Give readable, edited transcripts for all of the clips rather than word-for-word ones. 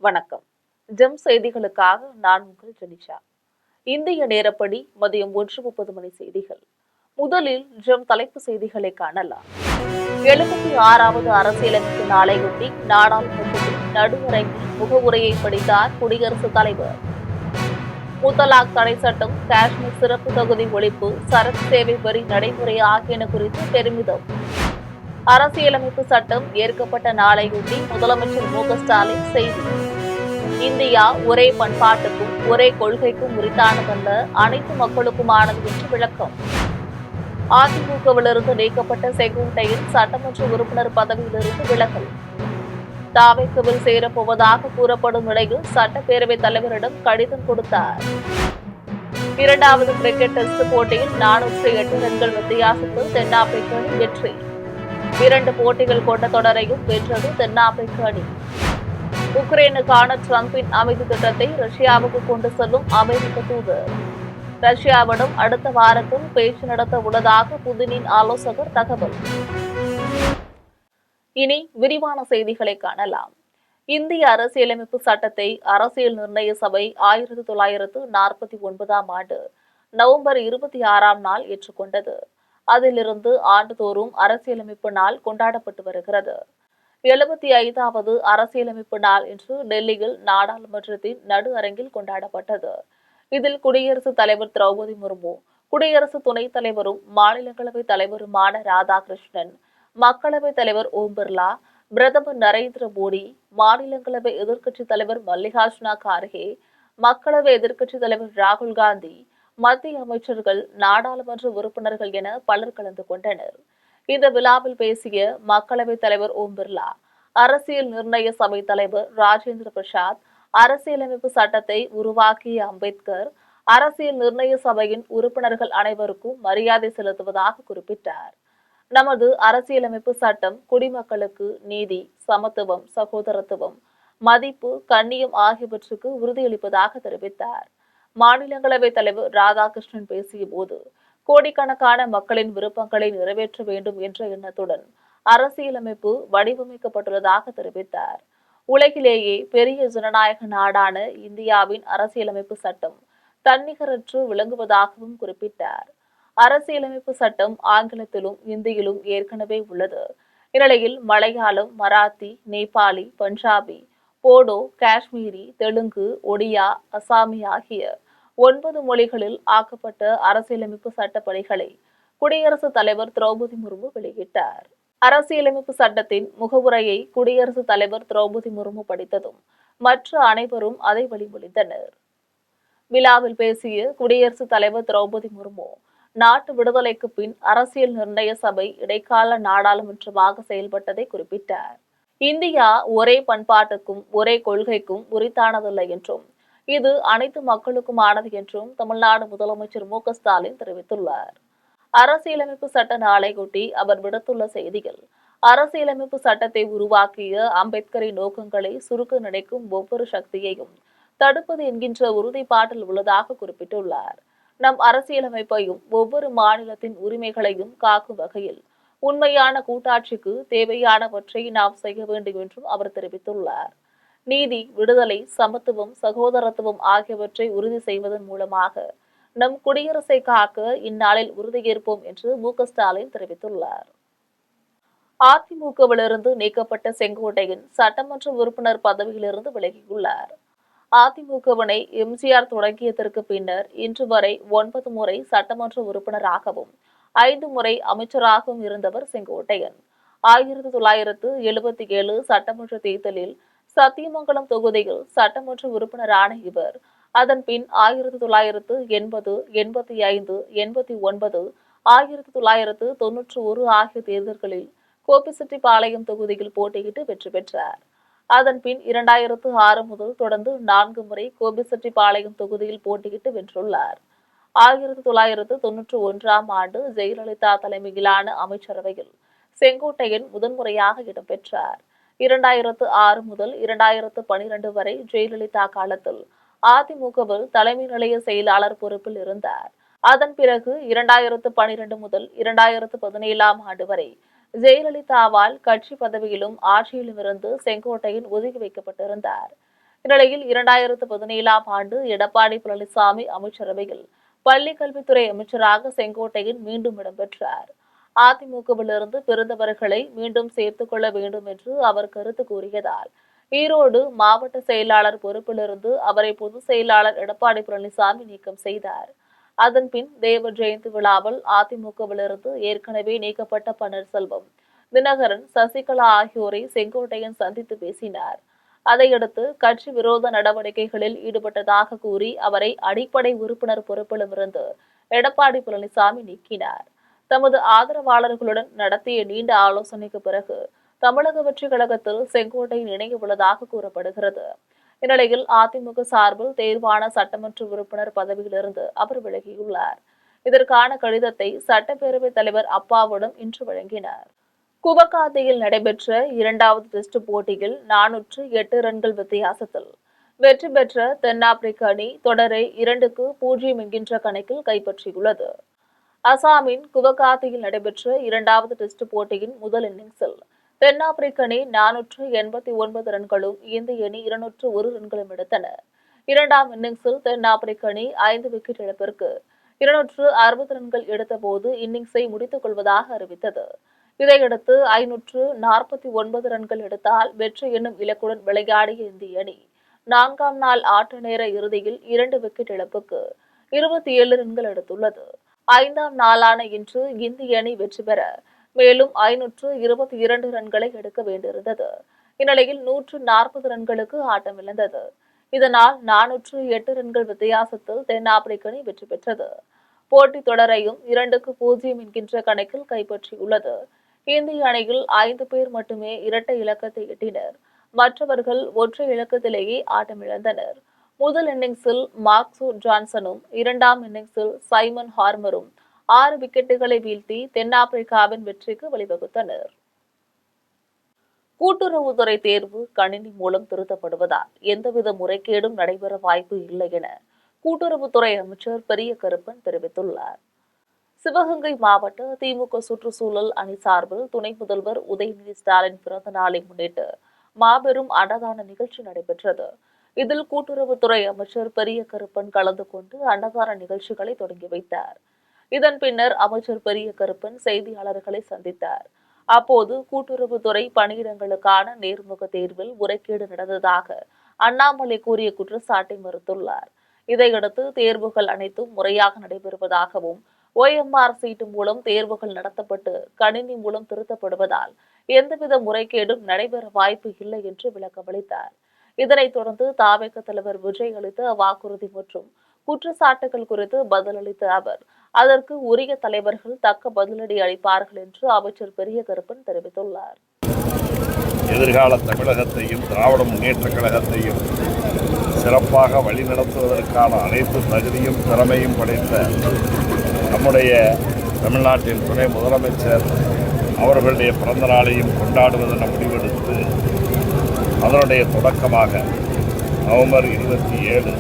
வணக்கம். ஜெம் செய்திகளுக்காக நான் உங்கள் ஜெனிஷா. இந்திய நேரப்படி மதியம் 1:30 மணி செய்திகள். முதலில் ஜெம் தலைப்பு செய்திகளை காணலாம். 76வது அரசியலமைப்பு நாளையொட்டி நாடாளுமன்றத்தில் நடுவரங்கில் முகவுரையை படித்தார் குடியரசுத் தலைவர். முத்தலாக் தடை சட்டம், காஷ்மீர் சிறப்பு தொகுதி ஒழிப்பு, சரக்கு சேவை வரி நடைமுறை ஆகியன குறித்து பெருமிதம். அரசியலமைப்பு சட்டம் ஏற்கப்பட்ட நாளையொட்டி முதலமைச்சர் மு.க.ஸ்டாலின் செய்தி. இந்தியா ஒரே பண்பாட்டுக்கும் ஒரே கொள்கைக்கும் உரித்தானதல்ல, அனைத்து மக்களுக்குமானது என்று விளக்கம். அதிமுகவிலிருந்து நீக்கப்பட்ட செங்கோட்டையின் சட்டமன்ற உறுப்பினர் பதவியிலிருந்து விலகல். தாவேக்குவில் சேரப்போவதாக கூறப்படும் நிலையில் சட்டப்பேரவைத் தலைவரிடம் கடிதம் கொடுத்தார். இரண்டாவது கிரிக்கெட் டெஸ்ட் போட்டியில் 408 ரன்கள் வித்தியாசத்தில் தென்னாப்பிரிக்க அணி வெற்றி. 2 போட்டிகள் கொண்ட தொடரையும் வென்றது தென்னாப்பிரிக்க அணி. உக்ரைனுக்கான டிரம்பின் அமைதி திட்டத்தை ரஷ்யாவுக்கு கொண்டு செல்லும் அமெரிக்க தூதர். ரஷ்யாவிடம் அடுத்த வாரத்தில் பேச்சு நடத்த உள்ளதாக புதினின் ஆலோசகர் தகவல். இனி விரிவான செய்திகளை காணலாம். இந்திய அரசியலமைப்பு சட்டத்தை அரசியல் நிர்ணய சபை 1949ஆம் ஆண்டு நவம்பர் 26ஆம் நாள் ஏற்றுக்கொண்டது. அதிலிருந்து ஆண்டுதோறும் அரசியலமைப்பு நாள் கொண்டாடப்பட்டு வருகிறது. 75வது அரசியலமைப்பு நாள் இன்று டெல்லியில் நாடாளுமன்றத்தின் நடு அரங்கில் கொண்டாடப்பட்டது. இதில் குடியரசுத் தலைவர் திரௌபதி முர்மு, குடியரசு துணைத் தலைவரும் மாநிலங்களவை தலைவருமான ராதாகிருஷ்ணன், மக்களவைத் தலைவர் ஓம் பிர்லா, பிரதமர் நரேந்திர மோடி, மாநிலங்களவை எதிர்க்கட்சித் தலைவர் மல்லிகார்ஜுன கார்கே, மக்களவை எதிர்க்கட்சித் தலைவர் ராகுல் காந்தி, மத்திய அமைச்சர்கள், நாடாளுமன்ற உறுப்பினர்கள் என பலர் கலந்து கொண்டனர். இந்த விழாவில் பேசிய மக்களவைத் தலைவர் ஓம் பிர்லா, அரசியல் நிர்ணய சபை தலைவர் ராஜேந்திர பிரசாத், அரசியலமைப்பு சட்டத்தை உருவாக்கிய அம்பேத்கர், அரசியல் நிர்ணய சபையின் உறுப்பினர்கள் அனைவருக்கும் மரியாதை செலுத்துவதாக குறிப்பிட்டார். நமது அரசியலமைப்பு சட்டம் குடிமக்களுக்கு நீதி, சமத்துவம், சகோதரத்துவம், மதிப்பு, கண்ணியம் ஆகியவற்றுக்கு உறுதியளிப்பதாக தெரிவித்தார். மாநிலங்களவைத் தலைவர் ராதாகிருஷ்ணன் பேசிய போது, கோடிக்கணக்கான மக்களின் விருப்பங்களை நிறைவேற்ற வேண்டும் என்ற எண்ணத்துடன் அரசியலமைப்பு வடிவமைக்கப்பட்டுள்ளதாக தெரிவித்தார். உலகிலேயே பெரிய ஜனநாயக நாடான இந்தியாவின் அரசியலமைப்பு சட்டம் தன்னிகரற்று விளங்குவதாகவும் குறிப்பிட்டார். அரசியலமைப்பு சட்டம் ஆங்கிலத்திலும் இந்தியிலும் ஏற்கனவே உள்ளது. இந்நிலையில் மலையாளம், மராத்தி, நேபாளி, பஞ்சாபி, போடோ, காஷ்மீரி, தெலுங்கு, ஒடியா, அசாமி ஆகிய 9 மொழிகளில் ஆக்கப்பட்ட அரசியலமைப்பு சட்டப்பணிகளை குடியரசுத் தலைவர் திரௌபதி முர்மு வெளியிட்டார். அரசியலமைப்பு சட்டத்தின் முகவுரையை குடியரசுத் தலைவர் திரௌபதி முர்மு படித்ததும் மற்ற அனைவரும் அதை வழிமொழிந்தனர். விழாவில் பேசிய குடியரசுத் தலைவர் திரௌபதி முர்மு, நாட்டு விடுதலைக்கு பின் அரசியல் நிர்ணய சபை இடைக்கால நாடாளுமன்றமாக செயல்பட்டதை குறிப்பிட்டார். இந்தியா ஒரே பண்பாட்டுக்கும் ஒரே கொள்கைக்கும் உரித்தானதில்லை என்றும், இது அனைத்து மக்களுக்குமானது என்றும் தமிழ்நாடு முதலமைச்சர் மு.க.ஸ்டாலின் தெரிவித்துள்ளார். அரசியலமைப்பு சட்ட நாளையொட்டி அவர் விடுத்துள்ள செய்தியில், அரசியலமைப்பு சட்டத்தை உருவாக்கிய அம்பேத்கரின் நோக்கங்களை சுருக்க நினைக்கும் ஒவ்வொரு சக்தியையும் தடுப்பது என்கின்ற உறுதிப்பாட்டில் உள்ளதாக குறிப்பிட்டுள்ளார். நம் அரசியலமைப்பையும் ஒவ்வொரு மாநிலத்தின் உரிமைகளையும் காக்கும் வகையில் உண்மையான கூட்டாட்சிக்கு தேவையானவற்றை நாம் செய்ய வேண்டும் என்றும் அவர் தெரிவித்துள்ளார். நீதி, விடுதலை, சமத்துவம், சகோதரத்துவம் ஆகியவற்றை உறுதி செய்வதன் மூலமாக நம் குடியரசை காக்க இந்நாளில் உறுதியேற்போம் என்று மு.க.ஸ்டாலின் தெரிவித்துள்ளார். அதிமுகவிலிருந்து நீக்கப்பட்ட செங்கோட்டையின் சட்டமன்ற உறுப்பினர் பதவியிலிருந்து விலகியுள்ளார். அதிமுகவினை எம்ஜிஆர் தொடங்கியதற்கு பின்னர் இன்று வரை 9 முறை சட்டமன்ற உறுப்பினராகவும் 5 முறை அமைச்சராகவும் இருந்தவர் செங்கோட்டையன். 1977 சட்டமன்ற தேர்தலில் சத்தியமங்கலம் தொகுதியில் சட்டமன்ற உறுப்பினரான இவர் அதன் பின் 1980, 85, 89, 1991 ஆகிய தேர்தல்களில் கோபிச்செட்டிப்பாளையம் தொகுதியில் போட்டியிட்டு வெற்றி பெற்றார். அதன் பின் 2006 முதல் தொடர்ந்து 4 முறை கோபிச்செட்டிப்பாளையம் தொகுதியில் போட்டியிட்டு வென்றுள்ளார். 1991ஆம் ஆண்டு ஜெயலலிதா தலைமையிலான அமைச்சரவையில் செங்கோட்டையன் முதன்முறையாக இடம்பெற்றார். 2006 முதல் 2012 வரை ஜெயலலிதா காலத்தில் அதிமுகவில் தலைமை நிலைய செயலாளர் பொறுப்பில் இருந்தார். அதன் பிறகு 2012 முதல் 2017ஆம் ஆண்டு வரை ஜெயலலிதாவால் கட்சி பதவியிலும் ஆட்சியிலும் இருந்து செங்கோட்டையன் ஒதுக்கி வைக்கப்பட்டிருந்தார். இந்நிலையில் 2017ஆம் ஆண்டு எடப்பாடி பழனிசாமி அமைச்சரவையில் பள்ளிக் கல்வித்துறை அமைச்சராக செங்கோட்டையன் மீண்டும் இடம்பெற்றார். அதிமுகவிலிருந்து பிறந்தவர்களை மீண்டும் சேர்த்துக் கொள்ள வேண்டும் என்று அவர் கருத்து கூறியதால் ஈரோடு மாவட்ட செயலாளர் பொறுப்பிலிருந்து அவரை பொதுச் செயலாளர் எடப்பாடி பழனிசாமி நீக்கம் செய்தார். அதன்பின் தேவ ஜெயந்தி விழாவில் அதிமுகவிலிருந்து ஏற்கனவே நீக்கப்பட்ட பன்னீர்செல்வம், தினகரன், சசிகலா ஆகியோரை செங்கோட்டையன் சந்தித்து பேசினார். அதையடுத்து கட்சி விரோத நடவடிக்கைகளில் ஈடுபட்டதாக கூறி அவரை அடிப்படை உறுப்பினர் பொறுப்பிலுமிருந்து எடப்பாடி பழனிசாமி நீக்கினார். தமது ஆதரவாளர்களுடன் நடத்திய நீண்ட ஆலோசனைக்கு பிறகு தமிழக வெற்றிக் கழகத்தில் செங்கோட்டையன் இணைய உள்ளதாக கூறப்படுகிறது. இந்நிலையில் அதிமுக சார்பில் தேர்வான சட்டமன்ற உறுப்பினர் பதவியிலிருந்து அவர் விலகியுள்ளார். இதற்கான கடிதத்தை சட்டப்பேரவைத் தலைவர் அப்பாவிடம் இன்று வழங்கினார். குவகாத்தியில் நடைபெற்ற இரண்டாவது டெஸ்ட் போட்டியில் 408 ரன்கள் வித்தியாசத்தில் வெற்றி பெற்ற தென்னாப்பிரிக்க அணி தொடரை 2-0 என்கின்ற கணக்கில் கைப்பற்றியுள்ளது. அசாமின் குவகாத்தியில் நடைபெற்ற இரண்டாவது டெஸ்ட் போட்டியின் முதல் இன்னிங்ஸில் தென்னாப்பிரிக்க அணி 489 ரன்களும் இந்திய அணி 201 ரன்களும் எடுத்தன. இரண்டாம் இன்னிங்ஸில் தென்னாப்பிரிக்க அணி 5 விக்கெட் இழப்பிற்கு 260 ரன்கள் எடுத்தபோது இன்னிங்ஸை முடித்துக் கொள்வதாக அறிவித்தது. இதையடுத்து 549 ரன்கள் எடுத்தால் வெற்றி என்னும் இலக்குடன் விளையாடிய இந்திய அணி 4ஆம் நாள் ஆட்ட நேர இறுதியில் 2 விக்கெட் இழப்புக்கு 27 ரன்கள் எடுத்துள்ளது. 5ஆம் நாளான இன்று இந்திய அணி வெற்றி பெற மேலும் 522 ரன்களை எடுக்க வேண்டியிருந்தது. இந்நிலையில் 140 ரன்களுக்கு ஆட்டமிழந்தது. இதனால் 408 ரன்கள் வித்தியாசத்தில் தென்னாப்பிரிக்க அணி வெற்றி பெற்றது. போட்டித் தொடரையும் 2-0 என்கின்ற கணக்கில் கைப்பற்றியுள்ளது. இந்திய அணியில் 5 பேர் மட்டுமே இரட்டை இலக்கத்தை எட்டினர். மற்றவர்கள் ஒற்றை இலக்கத்திலேயே ஆட்டமிழந்தனர். முதல் இன்னிங்ஸில் மார்க்ஸோ ஜான்சனும், இரண்டாம் இன்னிங்ஸில் சைமன் ஹார்மரும் 6 விக்கெட்டுகளை வீழ்த்தி தென்னாப்பிரிக்காவின் வெற்றிக்கு வழிவகுத்தனர். கூட்டுறவுத்துறை தேர்வு கணினி மூலம் திருத்தப்படுவதால் எந்தவித முறைகேடும் நடைபெற வாய்ப்பு இல்லை என கூட்டுறவுத்துறை அமைச்சர் பெரிய கருப்பன் தெரிவித்துள்ளார். சிவகங்கை மாவட்ட திமுக சுற்றுச்சூழல் அணி சார்பில் துணை முதல்வர் உதயநிதி ஸ்டாலின் பிறந்த நாளை முன்னிட்டு மாபெரும் அன்னதான நிகழ்ச்சி நடைபெற்றது. இதில் கூட்டுறவுத்துறை அமைச்சர் பெரிய கருப்பன் கலந்து கொண்டு அன்னதான நிகழ்ச்சிகளை தொடங்கி வைத்தார். இதன் பின்னர் அமைச்சர் பெரிய கருப்பன் செய்தியாளர்களை சந்தித்தார். அப்போது கூட்டுறவுத்துறை பணியிடங்களுக்கான நேர்முக தேர்வில் முறைகேடு நடந்ததாக அண்ணாமலை கூறிய குற்றச்சாட்டை மறுத்துள்ளார். இதையடுத்து தேர்வுகள் அனைத்தும் முறையாக நடைபெறுவதாகவும் OMR சீட்டு மூலம் தேர்வுகள் நடத்தப்பட்டு கணினி மூலம் திருத்தப்படுவதால் எந்தவித முறைகேடும் நடைபெற வாய்ப்பு இல்லை என்று விளக்கமளித்தார். இதனைத் தொடர்ந்து தவேக தலைவர் விஜய் அளித்த வாக்குறுதி மற்றும் குற்றச்சாட்டுகள் குறித்து பதிலளித்த அவர், அதற்கு உரிய தலைவர்கள் தக்க பதிலடி அளிப்பார்கள் என்று அமைச்சர் பெரிய கருப்பன் தெரிவித்துள்ளார். எதிர்கால தமிழகத்தையும் திராவிட முன்னேற்ற கழகத்தையும் சிறப்பாக வழிநடத்துவதற்கான அனைத்து தகுதியும் திறமையும் படைத்த நம்முடைய தமிழ்நாட்டின் துணை முதலமைச்சர் அவர்களுடைய பிறந்த நாளையும் கொண்டாடுவதென முடிவெடுத்து அதனுடைய தொடக்கமாக நவம்பர் 27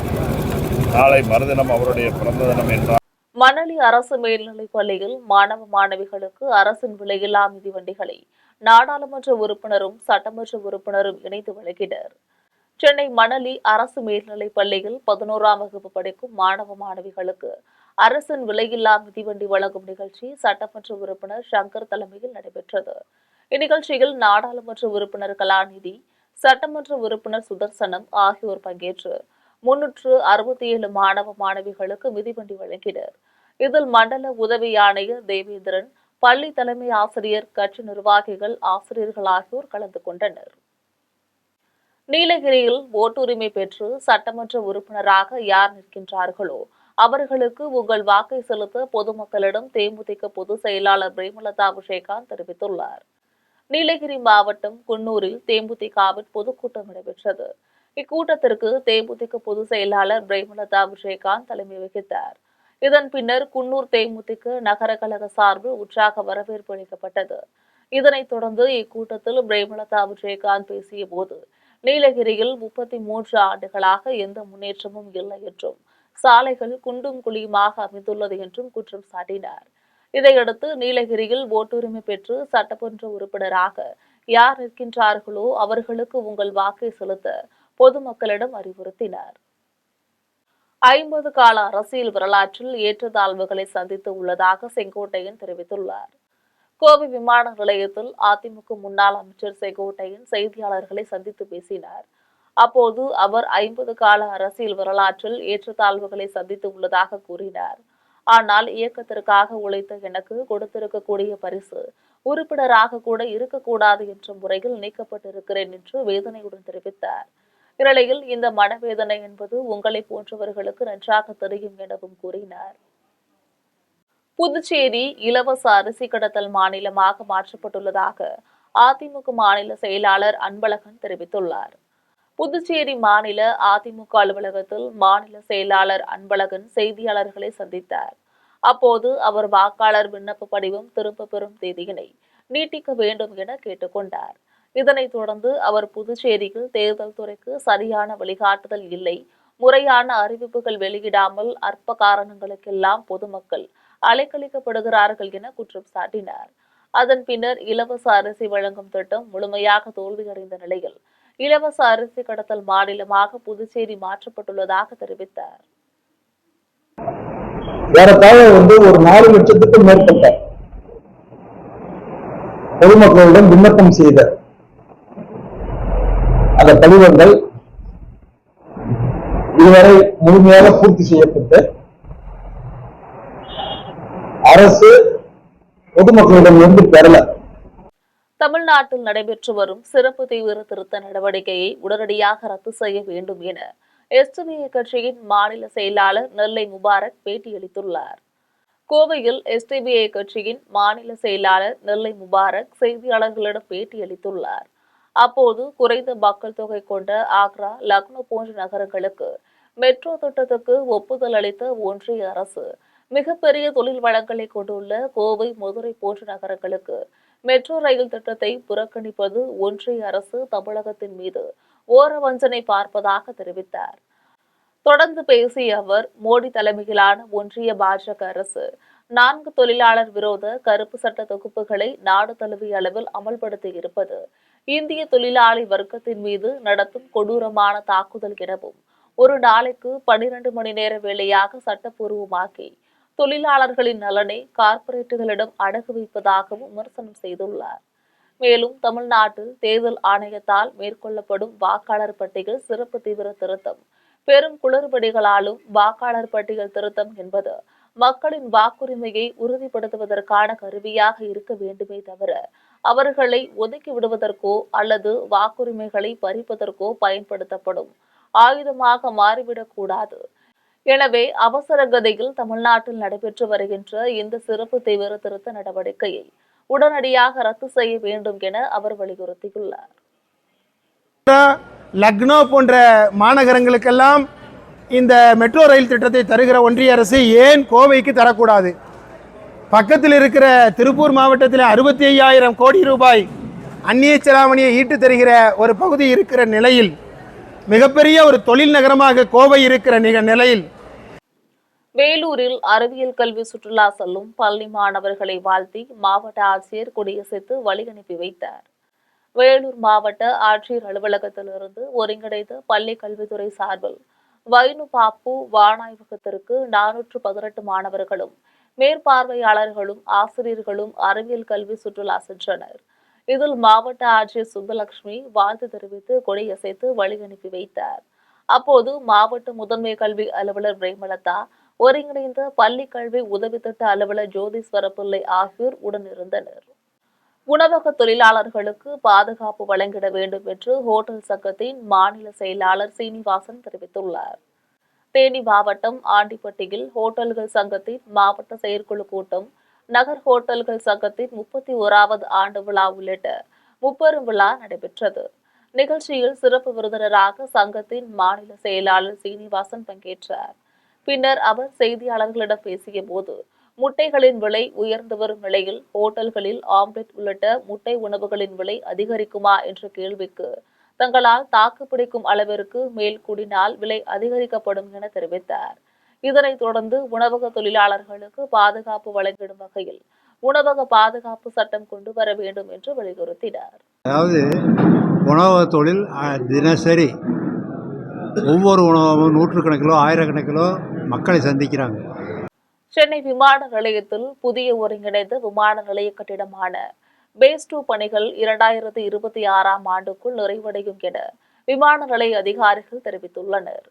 நாளை மறுதினம் அவருடைய பிறந்த தினம் என்றார். மணலி அரசு மேல்நிலைப் பள்ளியில் மாணவ மாணவிகளுக்கு அரசின் விலையில்லா மிதிவண்டிகளை நாடாளுமன்ற உறுப்பினரும் சட்டமன்ற உறுப்பினரும் இணைந்து வழங்கினர். சென்னை மணலி அரசு மேல்நிலைப் பள்ளியில் 11ஆம் வகுப்பு படிக்கும் மாணவ மாணவிகளுக்கு அரசின் விலையில்லா மிதிவண்டி வழங்கும் நிகழ்ச்சி சட்டமன்ற உறுப்பினர் சங்கர் தலைமையில் நடைபெற்றது. இந்நிகழ்ச்சியில் நாடாளுமன்ற உறுப்பினர் கலாநிதி, சட்டமன்ற உறுப்பினர் சுதர்சனம் ஆகியோர் பங்கேற்று 367 மாணவ மாணவிகளுக்கு மிதிவண்டி வழங்கினர். இதில் மண்டல உதவி ஆணையர் தேவேந்திரன், பள்ளி தலைமை ஆசிரியர், கட்சி நிர்வாகிகள், ஆசிரியர்கள் ஆகியோர் கலந்து கொண்டனர். நீலகிரியில் ஓட்டுரிமை பெற்று சட்டமன்ற உறுப்பினராக யார் நிற்கின்றார்களோ அவர்களுக்கு உங்கள் வாக்கை செலுத்த பொதுமக்களிடம் தேமுதிக பொதுச் செயலாளர் பிரேமலதா விஜயகாந்த் தெரிவித்துள்ளார். நீலகிரி மாவட்டம் குன்னூரில் தேமுதிகவின் பொதுக்கூட்டம் நடைபெற்றது. இக்கூட்டத்திற்கு தேமுதிக பொதுச் செயலாளர் பிரேமலதா விஜயகாந்த் தலைமை வகித்தார். இதன் பின்னர் குன்னூர் தேமுதிக நகர கழக சார்பில் உற்சாக வரவேற்பு அளிக்கப்பட்டது. இதனைத் தொடர்ந்து இக்கூட்டத்தில் பிரேமலதா விஜயகாந்த் பேசிய போது, நீலகிரியில் 33 ஆண்டுகளாக எந்த முன்னேற்றமும் இல்லை என்றும் சாலைகள் குண்டும் குழியுமாக அமைந்துள்ளது என்றும் குற்றம் சாட்டினார். இதையடுத்து நீலகிரியில் ஓட்டுரிமை பெற்று சட்டமன்ற உறுப்பினராக யார் நிற்கின்றார்களோ அவர்களுக்கு உங்கள் வாக்கை செலுத்த பொதுமக்களிடம் அறிவுறுத்தினார். 50 கால அரசியல் வரலாற்றில் ஏற்றத்தாழ்வுகளை சந்தித்து உள்ளதாக செங்கோட்டையன் தெரிவித்துள்ளார். கோவை விமான நிலையத்தில் அதிமுக முன்னாள் அமைச்சர் செங்கோட்டையன் செய்தியாளர்களை சந்தித்து பேசினார். அப்போது அவர் 50 கால அரசியல் வரலாற்றில் ஏற்றத்தாழ்வுகளை சந்தித்து உள்ளதாக கூறினார். ஆனால் இயக்கத்திற்காக உழைத்த எனக்கு கொடுத்திருக்கக்கூடிய பரிசு உறுப்பினராக கூட இருக்கக்கூடாது என்ற முறையில் நீக்கப்பட்டிருக்கிறேன் என்று வேதனையுடன் தெரிவித்தார். இந்நிலையில் இந்த மனவேதனை என்பது உங்களை போன்றவர்களுக்கு நன்றாக தெரியும் எனவும் கூறினார். புதுச்சேரி இலவச அரிசி கடத்தல் மாநிலமாக மாற்றப்பட்டுள்ளதாக அதிமுக மாநில செயலாளர் அன்பழகன் தெரிவித்துள்ளார். புதுச்சேரி மாநில அதிமுக அலுவலகத்தில் மாநில செயலாளர் அன்பழகன் செய்தியாளர்களை சந்தித்தார். அப்போது அவர் வாக்காளர் விண்ணப்ப படிவம் திரும்ப பெறும் தேதியினை நீட்டிக்க வேண்டும் என கேட்டுக்கொண்டார். இதனைத் தொடர்ந்து அவர் புதுச்சேரியில் தேர்தல் துறைக்கு சரியான வழிகாட்டுதல் இல்லை, முறையான அறிவிப்புகள் வெளியிடாமல் அற்ப காரணங்களுக்கெல்லாம் பொதுமக்கள் அலைக்கழிக்கப்படுகிறார்கள் என குற்றம் சாட்டினார். அதன் பின்னர் இலவச அரிசி வழங்கும் திட்டம் முழுமையாக தோல்வியடைந்த நிலையில் இலவச அரிசி கடத்தல் மாநிலமாக புதுச்சேரி மாற்றப்பட்டுள்ளதாக தெரிவித்தார். ஏறத்தாழ ஒரு 4 லட்சத்துக்கும் மேற்பட்ட பொதுமக்களிடம் விண்ணப்பம் செய்த அந்த படிவங்கள் இதுவரை முழுமையாக பூர்த்தி செய்யப்பட்டு அரசு பொதுமக்களிடம் இருந்து பெறல. தமிழ்நாட்டில் நடைபெற்று வரும் சிறப்பு தீவிர திருத்த நடவடிக்கையை உடனடியாக ரத்து செய்ய வேண்டும் என எஸ்டிபிஐ கட்சியின் மாநில செயலாளர் நெல்லை முபாரக் பேட்டியளித்துள்ளார். கோவையில் எஸ்டிபிஐ கட்சியின் மாநில செயலாளர் நெல்லை முபாரக் செய்தியாளர்களிடம் பேட்டியளித்துள்ளார். அப்போது குறைந்த மக்கள் தொகை கொண்ட ஆக்ரா, லக்னோ போன்ற நகரங்களுக்கு மெட்ரோ திட்டத்துக்கு ஒப்புதல் அளித்த ஒன்றிய அரசு மிகப்பெரிய தொழில் வளங்களை கொண்டுள்ள கோவை, மதுரை போன்ற நகரங்களுக்கு மெட்ரோ ரயில் திட்டத்தை புறக்கணிப்பது ஒன்றிய அரசு தமிழகத்தின் மீது ஓரவஞ்சனை பார்ப்பதாக தெரிவித்தார். தொடர்ந்து பேசிய அவர், மோடி தலைமையிலான ஒன்றிய பாஜக அரசு 4 தொழிலாளர் விரோத கருப்பு சட்ட தொகுப்புகளை நாடு தழுவிய அளவில் அமல்படுத்தி இருப்பது இந்திய தொழிலாளி வர்க்கத்தின் மீது நடத்தும் கொடூரமான தாக்குதல் எனவும், ஒரு நாளைக்கு 12 மணி நேர வேலையாக சட்டப்பூர்வமாக்கி தொழிலாளர்களின் நலனை கார்ப்பரேட்டுகளிடம் அடகு வைப்பதாகவும் விமர்சனம் செய்துள்ளார். மேலும் தமிழ்நாட்டில் தேர்தல் ஆணையத்தால் மேற்கொள்ளப்படும் வாக்காளர் பட்டியல் சிறப்பு தீவிர திருத்தம் பெரும் குளறுபடிகளாலும் வாக்காளர் பட்டியல் திருத்தம் என்பது மக்களின் வாக்குரிமையை உறுதிப்படுத்துவதற்கான கருவியாக இருக்க வேண்டுமே தவிர அவர்களை ஒதுக்கி விடுவதற்கோ அல்லது வாக்குரிமைகளை பறிப்பதற்கோ பயன்படுத்தப்படும் ஆயுதமாக மாறிவிடக்கூடாது. எனவே அவசர கதியில் தமிழ்நாட்டில் நடைபெற்று வருகின்ற இந்த சிறப்பு தீவிர திருத்த நடவடிக்கையை உடனடியாக ரத்து செய்ய வேண்டும் என அவர் வலியுறுத்தியுள்ளார். லக்னோ போன்ற மாநகரங்களுக்கெல்லாம் இந்த மெட்ரோ ரயில் திட்டத்தை தருகிற ஒன்றிய அரசு ஏன் கோவைக்கு தரக்கூடாது? பக்கத்தில் இருக்கிற திருப்பூர் மாவட்டத்தில் 65,000 கோடி ரூபாய் அந்நிய செலாவணியை ஈட்டு தருகிற ஒரு பகுதி இருக்கிற நிலையில், மிகப்பெரிய ஒரு தொழில் நகரமாக கோவை இருக்கிற நிலையில், வேலூரில் அறிவியல் கல்வி சுற்றுலா செல்லும் பள்ளி மாணவர்களை வாழ்த்தி மாவட்ட ஆட்சியர் கொடியசைத்து வழி அனுப்பி வைத்தார். வேலூர் மாவட்ட ஆட்சியர் அலுவலகத்திலிருந்து ஒருங்கிணைந்த பள்ளி கல்வித்துறை சார்பில் வைனு பாப்பு வானாய்வகத்திற்கு 418 மாணவர்களும் மேற்பார்வையாளர்களும் ஆசிரியர்களும் அறிவியல் கல்வி சுற்றுலா சென்றனர். இதில் மாவட்ட ஆட்சியர் சுப்பலட்சுமி வாழ்த்து தெரிவித்து கொடியசைத்து வழி அனுப்பி வைத்தார். அப்போது மாவட்ட முதன்மை கல்வி அலுவலர் பிரேமலதா, ஒருங்கிணைந்த பள்ளி கல்வி உதவி திட்ட அலுவலர் ஜோதீஸ்வர பிள்ளை ஆகியோர் உடனிருந்தனர். உணவக தொழிலாளர்களுக்கு பாதுகாப்பு வழங்கிட வேண்டும் என்று ஹோட்டல் சங்கத்தின் மாநில செயலாளர் சீனிவாசன் தெரிவித்துள்ளார். தேனி மாவட்டம் ஆண்டிப்பட்டியில் ஹோட்டல்கள் சங்கத்தின் மாவட்ட செயற்குழு கூட்டம், நகர் ஹோட்டல்கள் சங்கத்தின் 31வது ஆண்டு விழா உள்ளிட்ட முப்பெரும் விழா நடைபெற்றது. நிகழ்ச்சியில் சிறப்பு விருந்தினராக சங்கத்தின் மாநில செயலாளர் சீனிவாசன் பங்கேற்றார். பின்னர் அவர் செய்தியாளர்களிடம் பேசிய போது, முட்டைகளின் விலை உயர்ந்து வரும் நிலையில் ஹோட்டல்களில் ஆம்லெட் உள்ளிட்ட முட்டை உணவுகளின் விலை அதிகரிக்குமா என்ற கேள்விக்கு தங்களால் தாக்குப்பிடிக்கும் அளவிற்கு மேல் கூடினால் விலை அதிகரிக்கப்படும் என தெரிவித்தார். இதனைத் தொடர்ந்து உணவக தொழிலாளர்களுக்கு பாதுகாப்பு வழங்கிடும் வகையில் உணவக பாதுகாப்பு சட்டம் கொண்டு வர வேண்டும் என்று வலியுறுத்தினார். அதாவது உணவக தொழில் தினசரி ஒவ்வொரு உணவும் நூற்றுக்கணக்கிலோ ஆயிரக்கணக்கிலோ மக்களை சந்திக்கிறாங்க. சென்னை விமான நிலையத்தில் புதிய ஒருங்கிணைந்த விமான நிலைய கட்டிடமான பேஸ் 2 பணிகள் 2026ஆம் ஆண்டுக்குள் நிறைவடையும் என விமான நிலைய அதிகாரிகள் தெரிவித்துள்ளனர்.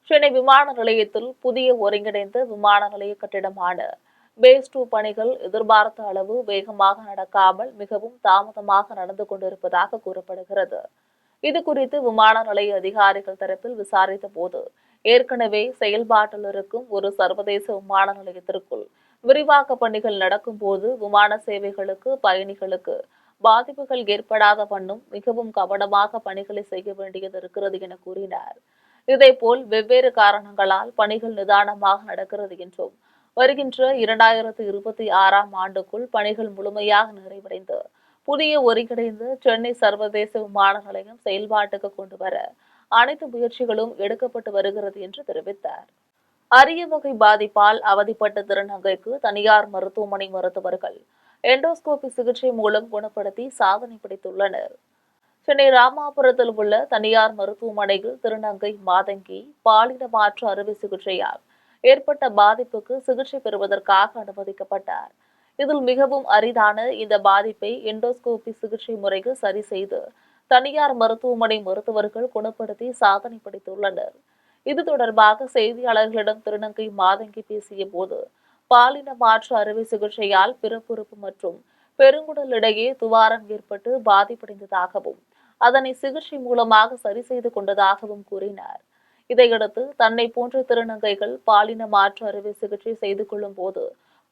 சென்னை விமான நிலையத்தில் புதிய ஒருங்கிணைந்த விமான நிலைய கட்டிடமான பேஸ் 2 பணிகள் எதிர்பார்த்த அளவு வேகமாக நடக்காமல் மிகவும் தாமதமாக நடந்து கொண்டிருப்பதாக கூறப்படுகிறது. இதுகுறித்து விமான நிலைய அதிகாரிகள் தரப்பில் விசாரித்த போது ஏற்கனவே செயல்பாட்டில் இருக்கும் ஒரு சர்வதேச விமான நிலையத்திற்குள் விரிவாக்க பணிகள் நடக்கும் போது விமான சேவைகளுக்கு பயணிகளுக்கு பாதிப்புகள் ஏற்படாத வண்ணம் மிகவும் கவனமாக பணிகளை செய்ய வேண்டியது இருக்கிறது என கூறினார். இதேபோல் வெவ்வேறு காரணங்களால் பணிகள் நிதானமாக நடக்கிறது என்றும் வருகின்ற 2026ஆம் ஆண்டுக்குள் பணிகள் முழுமையாக நிறைவடைந்து புதிய ஒருங்கிணைந்த சென்னை சர்வதேச விமான நிலையம் செயல்பாட்டுக்கு கொண்டு வர அனைத்து முயற்சிகளும் எடுக்கப்பட்டு வருகிறது என்று தெரிவித்தார். அரிய வகை பாதிப்பால் அவதிப்பட்ட திருநங்கைக்கு தனியார் மருத்துவமனை மருத்துவர்கள் எண்டோஸ்கோபி சிகிச்சை மூலம் குணப்படுத்தி சாதனை படைத்துள்ளனர். சென்னை ராமாபுரத்தில் உள்ள தனியார் மருத்துவமனையில் திருநங்கை மாதங்கி பாலின மாற்று அறுவை சிகிச்சையால் ஏற்பட்ட பாதிப்புக்கு சிகிச்சை பெறுவதற்காக அனுமதிக்கப்பட்டார். இதில் மிகவும் அரிதான இந்த பாதிப்பை எண்டோஸ்கோபி சிகிச்சை முறையில் சரி செய்து தனியார் மருத்துவமனை மருத்துவர்கள் குணப்படுத்தி சாதனை படைத்துள்ளனர். இது தொடர்பாக செய்தியாளர்களிடம் திருநங்கை மாதங்கி பேசிய போது பாலின மாற்று அறுவை சிகிச்சையால் பிறப்புறுப்பு மற்றும் பெருங்குடல் இடையே துவாரம் ஏற்பட்டு பாதிப்படைந்ததாகவும் அதனை சிகிச்சை மூலமாக சரி செய்து கொண்டதாகவும் கூறினார். இதையடுத்து தன்னை போன்ற திருநங்கைகள் பாலின மாற்று அறுவை சிகிச்சை செய்து கொள்ளும் போது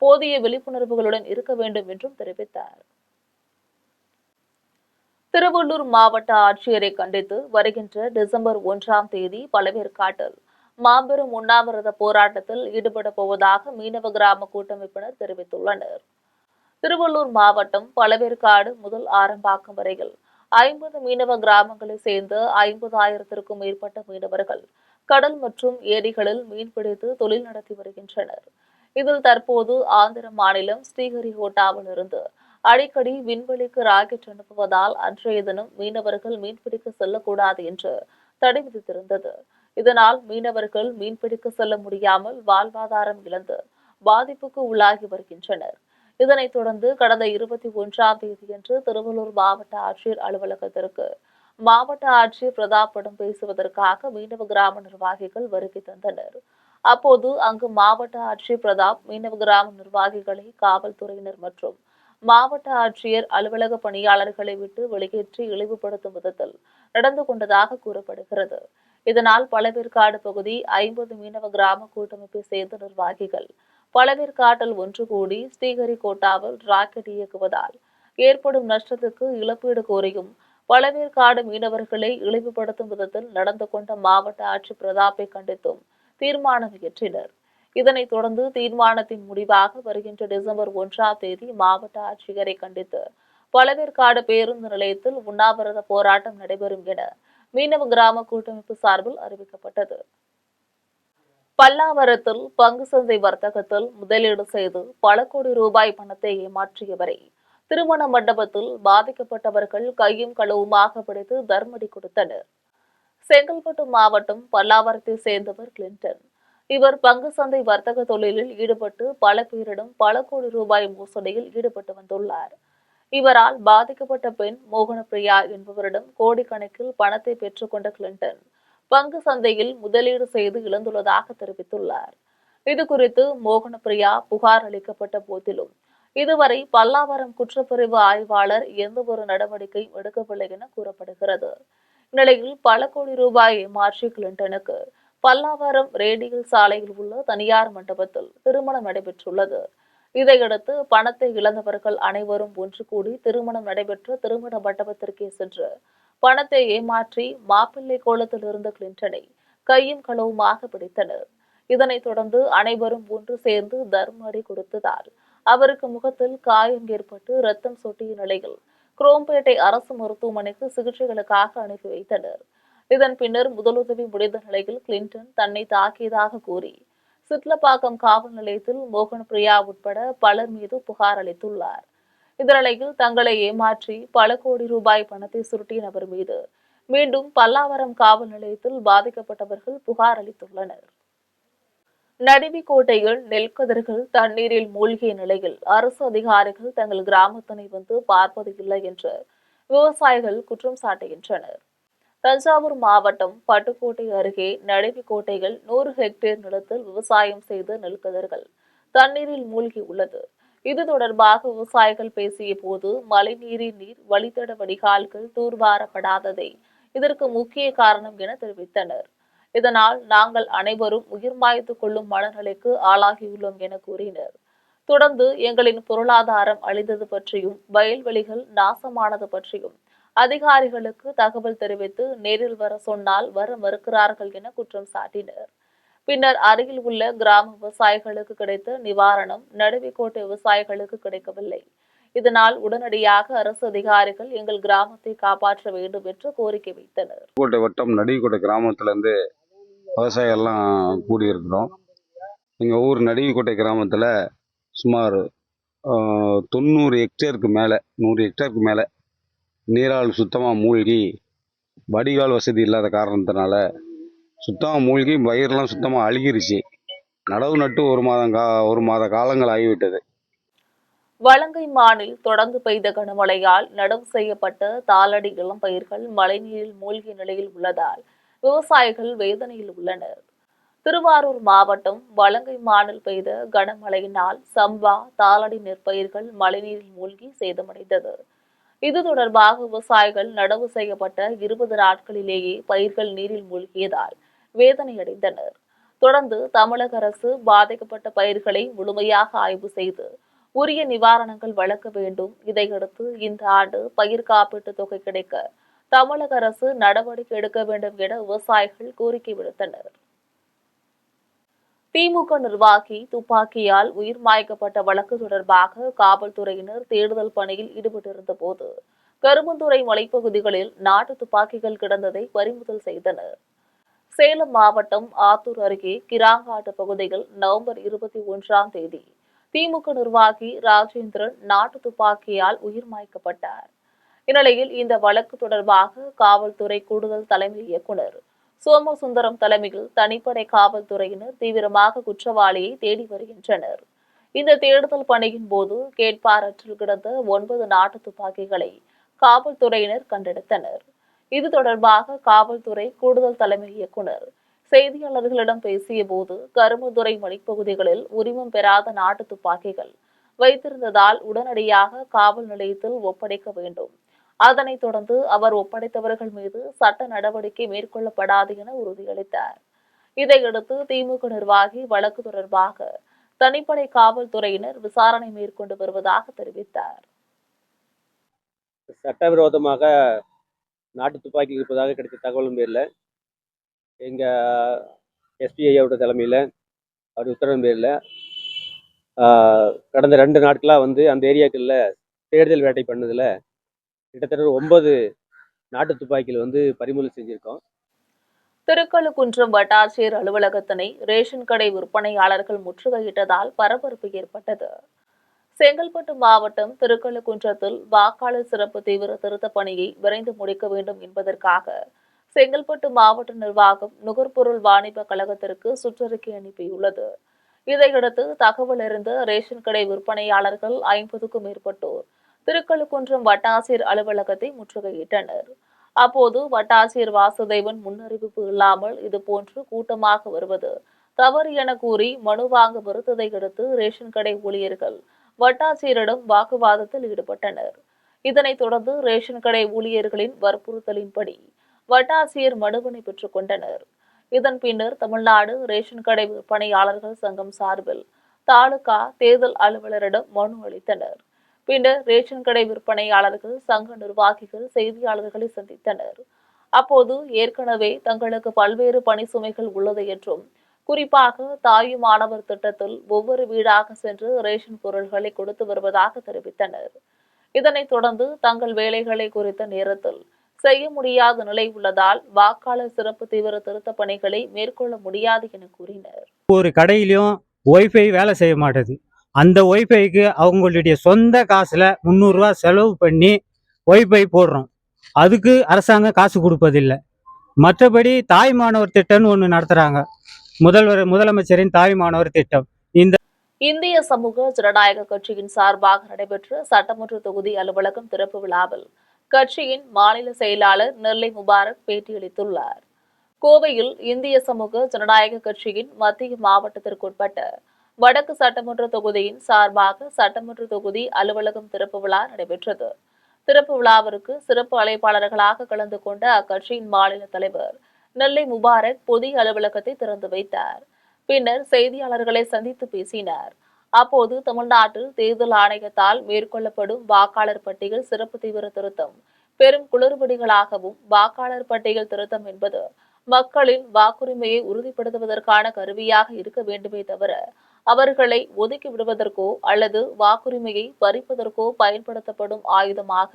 போதிய விழிப்புணர்வுகளுடன் இருக்க வேண்டும் என்றும் தெரிவித்தார். திருவள்ளூர் மாவட்ட ஆட்சியரை கண்டித்து வருகின்ற டிசம்பர் 1ஆம் தேதி பழவேற்காட்டில் மாபெரும் உண்ணாவிரத போராட்டத்தில் ஈடுபட போவதாக மீனவ கிராம கூட்டமைப்பினர் தெரிவித்துள்ளனர். திருவள்ளூர் மாவட்டம் பழவேற்காடு முதல் ஆரம்பாக்கம் வரையில் 50 மீனவ கிராமங்களை சேர்ந்த 50,000க்கும் மேற்பட்ட மீனவர்கள் கடல் மற்றும் ஏரிகளில் மீன்பிடித்து தொழில் நடத்தி வருகின்றனர். இதில் தற்போது ஆந்திர மாநிலம் ஸ்ரீஹரிகோட்டாவில் இருந்து அடிக்கடி விண்வெளிக்கு ராக்கெட் அனுப்புவதால் அன்றைய தினம் மீனவர்கள் மீன்பிடிக்க செல்லக்கூடாது என்று தடை விதித்திருந்தது. இதனால் மீனவர்கள் மீன்பிடிக்க செல்ல முடியாமல் வாழ்வாதாரம் இழந்து பாதிப்புக்கு உள்ளாகி வருகின்றனர். இதனைத் தொடர்ந்து கடந்த 21ஆம் தேதியன்று திருவள்ளூர் மாவட்ட ஆட்சியர் அலுவலகத்திற்கு மாவட்ட ஆட்சியர் பிரதாப்பிடம் பேசுவதற்காக மீனவ கிராம நிர்வாகிகள் வருகை தந்தனர். அப்போது அங்கு மாவட்ட ஆட்சியர் பிரதாப் மீனவ கிராம நிர்வாகிகளை காவல்துறையினர் மற்றும் மாவட்ட ஆட்சியர் அலுவலக பணியாளர்களை விட்டு வெளியேற்றி இழிவுபடுத்தும் விதத்தில் நடந்து கொண்டதாக கூறப்படுகிறது. இதனால் பழவேற்காடு பகுதி 50 மீனவ கிராம கூட்டமைப்பை சேர்ந்த நிர்வாகிகள் பழவேற்காட்டில் ஒன்று கூடி ஸ்ரீஹரிகோட்டாவில் ராக்கெட் இயக்குவதால் ஏற்படும் நஷ்டத்துக்கு இழப்பீடு கோரியும் பழவேற்காடு மீனவர்களை இழிவுபடுத்தும் விதத்தில் நடந்து கொண்ட மாவட்ட ஆட்சியர் பிரதாப்பை கண்டித்தும் தீர்மானம் இயற்றினர். இதனைத் தொடர்ந்து தீர்மானத்தின் முடிவாக வருகின்ற டிசம்பர் 1ஆம் தேதி மாவட்ட ஆட்சியரை கண்டித்து பழவேற்காடு பேருந்து நிலையத்தில் உண்ணாவிரத போராட்டம் நடைபெறும் என மீனவ கிராம கூட்டமைப்பு சார்பில் அறிவிக்கப்பட்டது. பல்லாவரத்தில் பங்கு சந்தை வர்த்தகத்தில் முதலீடு செய்து பல கோடி ரூபாய் பணத்தை ஏமாற்றியவரை திருமண மண்டபத்தில் பாதிக்கப்பட்டவர்கள் கையும் களவுமாக பிடித்து தர்மடி கொடுத்தனர். செங்கல்பட்டு மாவட்டம் பல்லாவரத்தை சேர்ந்தவர் கிளின்டன். இவர் பங்கு சந்தை வர்த்தக தொழிலில் ஈடுபட்டு பல பேரிடம் பல கோடி ரூபாய் மோசடியில் ஈடுபட்டு வந்துள்ளார். இவரால் பாதிக்கப்பட்ட பெண் மோகனப்பிரியா என்பவரிடம் கோடிக்கணக்கில் பணத்தை பெற்றுக்கொண்ட கிளின்டன் பங்கு சந்தையில் முதலீடு செய்து இழந்துள்ளதாக தெரிவித்துள்ளார். இதுகுறித்து மோகனப்பிரியா புகார் அளிக்கப்பட்ட போதிலும் இதுவரை பல்லாவரம் குற்றப்பிரிவு ஆய்வாளர் எந்தவொரு நடவடிக்கை எடுக்கவில்லை என கூறப்படுகிறது. இந்நிலையில் பல கோடி ரூபாய் ஏமாற்றி கிளின்டனுக்கு பல்லாவரம் ரேடியல் சாலையில் உள்ள தனியார் மண்டபத்தில் திருமணம் நடைபெற்றுள்ளது. இதையடுத்து பணத்தை இழந்தவர்கள் அனைவரும் ஒன்று கூடி திருமணம் நடைபெற்ற திருமண மண்டபத்திற்கே சென்று பணத்தை ஏமாற்றி மாப்பிள்ளை கோலத்தில் இருந்த கிளின்டனை கையும் களவுமாக பிடித்தனர். இதனைத் தொடர்ந்து அனைவரும் ஒன்று சேர்ந்து தர்ம அடி கொடுத்ததால் அவருக்கு முகத்தில் காயம் ஏற்பட்டு ரத்தம் சொட்டிய நிலையில் குரோம்பேட்டை அரசு மருத்துவமனைக்கு சிகிச்சைகளுக்காக அனுப்பி வைத்தனர். இதன் பின்னர் முதலுதவி முடிந்த நிலையில் கிளின்டன் தன்னை தாக்கியதாக கூறி சிட்லப்பாக்கம் காவல் நிலையத்தில் மோகனப்பிரியா உட்பட பலர் மீது புகார் அளித்துள்ளார். இந்த நிலையில் தங்களை ஏமாற்றி பல கோடி ரூபாய் பணத்தை சுருட்டிய நபர் மீது மீண்டும் பல்லாவரம் காவல் நிலையத்தில் பாதிக்கப்பட்டவர்கள் புகார் அளித்துள்ளனர். நடுவிக்கோட்டையில் நெல்கதிர்கள் தண்ணீரில் மூழ்கிய நிலையில் அரசு அதிகாரிகள் தங்கள் கிராமத்தினை வந்து பார்ப்பது இல்லை என்று விவசாயிகள் குற்றம் சாட்டுகின்றனர். தஞ்சாவூர் மாவட்டம் பட்டுக்கோட்டை அருகே நடுவிக்கோட்டையில் 100 ஹெக்டேர் நிலத்தில் விவசாயம் செய்த நெல்கதிர்கள் தண்ணீரில் மூழ்கி உள்ளது. இது தொடர்பாக விவசாயிகள் பேசிய போது மழைநீரின் நீர் வழித்தட வடிகால்கள் தூர்வாரப்படாததே இதற்கு முக்கிய காரணம் என தெரிவித்தனர். இதனால் நாங்கள் அனைவரும் உயிர் மாய்த்து கொள்ளும் மனநிலைக்கு ஆளாகியுள்ளோம் என கூறினர். தொடர்ந்து எங்களின் பொருளாதாரம் அழிந்தது பற்றியும் வயல்வெளிகள் நாசமானது பற்றியும் அதிகாரிகளுக்கு தகவல் தெரிவித்து நேரில் வர சொன்னால் வர மறுக்கிறார்கள் என குற்றம் சாட்டினர். பின்னர் அருகில் உள்ள கிராம விவசாயிகளுக்கு கிடைத்த நிவாரணம் நடுவிக்கோட்டை விவசாயிகளுக்கு கிடைக்கவில்லை. இதனால் உடனடியாக அரசு அதிகாரிகள் எங்கள் கிராமத்தை காப்பாற்ற வேண்டும் என்று கோரிக்கை வைத்தனர். கோட்டை வட்டம் நடுவிக்கோட்டை கிராமத்துலேருந்து விவசாயிகள்லாம் கூடியிருக்கிறோம். எங்கள் ஊர் நடுவிக்கோட்டை கிராமத்தில் சுமார் 90 ஹெக்டேருக்கு மேலே 100 ஹெக்டேருக்கு மேலே நீரால் சுத்தமாக மூழ்கி வடிகால் வசதி இல்லாத காரணத்தினால சுத்தமாக மூழ்கி பயிரெலாம் சுத்தமாக அழுகிருச்சு. நடவு நட்டு ஒரு மாத காலங்கள் ஆகிவிட்டது. வலங்கை மானில் தொடர்ந்து பெய்த கனமழையால் நடவு செய்யப்பட்ட தாளடி இளம் பயிர்கள் மழைநீரில் மூழ்கிய நிலையில் உள்ளதால் விவசாயிகள் வேதனையில் உள்ளனர். திருவாரூர் மாவட்டம் வலங்கை மானில் பெய்த கனமழையினால் சம்பா தாளடி நெற்பயிர்கள் மழைநீரில் மூழ்கி சேதமடைந்தது. இது தொடர்பாக விவசாயிகள் நடவு செய்யப்பட்ட 20 நாட்களிலேயே பயிர்கள் நீரில் மூழ்கியதால் வேதனையடைந்தனர். தொடர்ந்து தமிழக அரசு பாதிக்கப்பட்ட பயிர்களை முழுமையாக ஆய்வு செய்து உரிய நிவாரணங்கள் வழங்க வேண்டும். இதையடுத்து இந்த ஆண்டு பயிர் காப்பீட்டு தொகை கிடைக்க தமிழக அரசு நடவடிக்கை எடுக்க வேண்டும் என விவசாயிகள் கோரிக்கை விடுத்தனர். திமுக நிர்வாகி துப்பாக்கியால் உயிர் மாய்க்கப்பட்ட வழக்கு தொடர்பாக காவல்துறையினர் தேடுதல் பணியில் ஈடுபட்டிருந்த போது கரும்புந்துறை மலைப்பகுதிகளில் நாட்டு துப்பாக்கிகள் கிடந்ததை பறிமுதல் செய்தனர். சேலம் மாவட்டம் ஆத்தூர் அருகே கிராங்காட்டு பகுதியில் நவம்பர் 21ஆம் தேதி திமுக நிர்வாகி ராஜேந்திரன் நாட்டு துப்பாக்கியால் உயிர் மாய்க்கப்பட்டார். இந்நிலையில் இந்த வழக்கு தொடர்பாக காவல்துறை கூடுதல் தலைமை இயக்குநர் சோமசுந்தரம் தலைமையில் தனிப்படை காவல்துறையினர் தீவிரமாக குற்றவாளியை தேடி வருகின்றனர். இந்த தேடுதல் பணியின் போது கேட்பாரற்றில் கிடந்த 9 நாட்டு துப்பாக்கிகளை காவல்துறையினர் கண்டெடுத்தனர். இது தொடர்பாக காவல்துறை கூடுதல் தலைமை இயக்குநர் செய்தியாளர்களிடம் பேசிய போது கரும்புந்துறை மலைப்பகுதிகளில் உரிமம் பெறாத நாட்டு துப்பாக்கிகள் வைத்திருந்ததால் உடனடியாக காவல் நிலையத்தில் ஒப்படைக்க வேண்டும். அதனைத் தொடர்ந்து அவர் ஒப்படைத்தவர்கள் மீது சட்ட நடவடிக்கை மேற்கொள்ளப்படாது என உறுதியளித்தார். இதையடுத்து திமுக நிர்வாகி வழக்கு தொடர்பாக தனிப்படை காவல்துறையினர் விசாரணை மேற்கொண்டு வருவதாக தெரிவித்தார். சட்டவிரோதமாக நாட்டு துப்பாக்கி இருப்பதாக கிடைத்த தகவலும் பேரில் எங்கள் எஸ்பிஐயோட தலைமையில் அவர் உத்தரவின் பேரில் கடந்த 2 நாட்களாக அந்த ஏரியாக்களில் தேடுதல் வேட்டை பண்ணதில் கிட்டத்தட்ட 9 நாட்டு துப்பாக்கிகள் பறிமுதல் செஞ்சுருக்கோம். திருக்கழுக்குன்றம் வட்டாட்சியர் அலுவலகத்தினை ரேஷன் கடை விற்பனையாளர்கள் முற்றுகையிட்டதால் பரபரப்பு ஏற்பட்டது. செங்கல்பட்டு மாவட்டம் திருக்கழுக்குன்றத்தில் வாக்காளர் சிறப்பு தீவிர திருத்தப் பணியை விரைந்து முடிக்க வேண்டும் என்பதற்காக செங்கல்பட்டு மாவட்ட நிர்வாகம் நுகர்பொருள் வாணிப கழகத்திற்கு சுற்றறிக்கை அனுப்பியுள்ளது. இதையடுத்து தகவல் அறிந்த ரேஷன் கடை விற்பனையாளர்கள் 50க்கும் மேற்பட்டோர் திருக்கழுக்குன்றம் வட்டாட்சியர் அலுவலகத்தை முற்றுகையிட்டனர். அப்போது வட்டாட்சியர் வாசுதேவன் முன்னறிவிப்பு இல்லாமல் இதுபோன்று கூட்டமாக வருவது தவறு என கூறி மனு வாங்க மறுத்ததை அடுத்து ரேஷன் கடை ஊழியர்கள் வட்டாட்சியரிடம் வாக்குவாதத்தில் ஈடுபட்டனர். இதனைத் தொடர்ந்து ரேஷன் கடை ஊழியர்களின் வற்புறுத்தலின்படி வட்டாட்சியர் மனுவினை பெற்றுக் கொண்டனர். இதன் பின்னர் தமிழ்நாடு ரேஷன் கடை விற்பனையாளர்கள் சங்கம் சார்பில் தாலுகா தேர்தல் அலுவலரிடம் மனு அளித்தனர். பின்னர் ரேஷன் கடை விற்பனையாளர்கள் சங்க நிர்வாகிகள் செய்தியாளர்களை சந்தித்தனர். அப்போது ஏற்கனவே தங்களுக்கு பல்வேறு பணி சுமைகள் உள்ளது என்றும் குறிப்பாக தாயுமானவர் திட்டத்தில் ஒவ்வொரு வீடாக சென்று ரேஷன் பொருட்களை கொடுத்து வருவதாக தெரிவித்தனர். இதனைத் தொடர்ந்து தங்கள் வேலைகளை குறித்த நேரத்தில் செய்ய முடியாத நிலை உள்ளதால் வாக்காளர் சிறப்பு தீவிர திருத்த பணிகளை மேற்கொள்ள முடியாது என கூறினர். ஒரு கடையிலையும் ஒய்ஃபை வேலை செய்ய மாட்டேது. அந்த ஒய்ஃபைக்கு அவங்களுடைய சொந்த காசுல 300 ரூபா செலவு பண்ணி ஒய்ஃபை போடுறோம். அதுக்கு அரசாங்கம் காசு கொடுப்பதில்லை. மற்றபடி தாய் மாணவர் திட்டம்னு ஒன்று நடத்துகிறாங்க, முதலமைச்சரின் தாய் மாணவர் திட்டம். இந்திய சமூக ஜனநாயக கட்சியின் சார்பாக நடைபெற்ற சட்டமன்ற தொகுதி அலுவலகம் திறப்பு விழாவில் கட்சியின் மாநில செயலாளர் நெல்லை முபாரக் பேட்டியளித்துள்ளார். கோவையில் இந்திய சமூக ஜனநாயக கட்சியின் மத்திய மாவட்டத்திற்குட்பட்ட வடக்கு சட்டமன்ற தொகுதியின் சார்பாக சட்டமன்ற தொகுதி அலுவலகம் திறப்பு விழா நடைபெற்றது. திறப்பு விழாவிற்கு சிறப்பு அழைப்பாளர்களாக கலந்து கொண்ட அக்கட்சியின் மாநில தலைவர் நெல்லை முபாரக் புதிய அலுவலகத்தை திறந்து வைத்தார். பின்னர் செய்தியாளர்களை சந்தித்து பேசினார். அப்போது தமிழ்நாட்டில் தேர்தல் ஆணையத்தால் மேற்கொள்ளப்படும் வாக்காளர் பட்டியல் சிறப்பு தீவிர திருத்தம் பெரும் குளறுபடிகளாகவும், வாக்காளர் பட்டியல் திருத்தம் என்பது மக்களின் வாக்குரிமையை உறுதிப்படுத்துவதற்கான கருவியாக இருக்க வேண்டுமே தவிர அவர்களை ஒதுக்கி விடுவதற்கோ அல்லது வாக்குரிமையை பறிப்பதற்கோ பயன்படுத்தப்படும் ஆயுதமாக